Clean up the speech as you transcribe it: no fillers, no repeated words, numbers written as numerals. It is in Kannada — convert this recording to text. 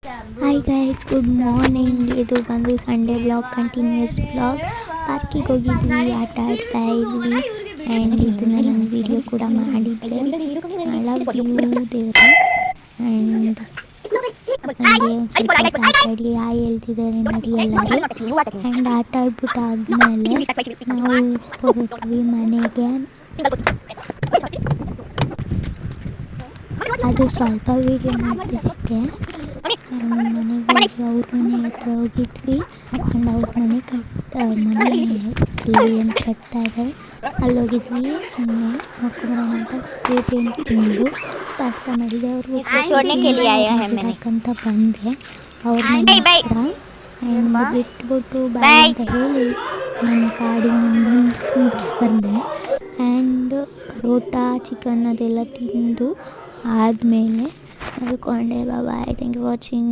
Hi guys, good morning. ಇದು ಬಂದು ಸಂಡೇ ಬ್ಲಾಗ್, ಕಂಟಿನ್ಯೂಸ್ ಬ್ಲಾಗ್. ಪಾರ್ಕಿಗೆ ಹೋಗಿದ್ವಿ, ಆಟ ಆಡ್ತಾ ಇದ್ವಿ. ಆ್ಯಂಡ್ ಇದನ್ನ ನಾನು ವಿಡಿಯೋ ಕೂಡ ಮಾಡಿದ್ದೆ. ದೇವರು ಆ್ಯಂಡ್ ನನಗೆ ಒಂದು ಸ್ವಲ್ಪ ಮಾತಾಡಿ ಹಾಯ್ ಹೇಳ್ತಿದ್ದಾರೆ ನೋಡಿ ಎಲ್ಲರೂ. ಆ್ಯಂಡ್ ಆಟ ಆಡ್ಬಿಟ್ಟು ಆದಮೇಲೆ ನಾವು ಹೊರಟ್ವಿ ಮನೆಗೆ. ಅದು ಸ್ವಲ್ಪ ವೀಡಿಯೋ ಮಾಡಿದೆ ಅಷ್ಟೇ. ಮನೆಗೆ ಹೋಗಿ ಅವ್ರ ಮನೆ ಹತ್ರ ಹೋಗಿದ್ವಿ. ಆ್ಯಂಡ್ ಅವ್ರ ಮನೆ ಏನು ಕಟ್ತಾ ಇದ್ದಾರೆ, ಅಲ್ಲಿ ಹೋಗಿದ್ವಿ. ಸುಮ್ಮನೆ ನೋಡ್ಕೊಂಬರೋಣ ಅಂತ ಸ್ವೀಟ್ ಏನು ತಿಂದು ಪಾಸ್ತಾ ಮಾಡಿದೆ. ಅವ್ರಿಗೂ ಹಾಕಂತ ಬಂದೆ ಅವ್ರ ಮನೆ ಹತ್ರ. ಆ್ಯಂಡ್ ಬಿಟ್ಬಿಟ್ಟು ಬಾಯ್ ಅಂತ ಹೇಳಿ ನನ್ನ ಗಾಡಿ ಮುಗಿಸ್ ಬಂದೆ. ಆ್ಯಂಡ್ ಪರೋಟ ಚಿಕನ್ ಅದೆಲ್ಲ ತಿಂದು ಆದಮೇಲೆ ಮಲ್ಕೊಂಡೆ. ಬಾಯ್, ಥ್ಯಾಂಕ್ ಯು ವಾಚಿಂಗ್.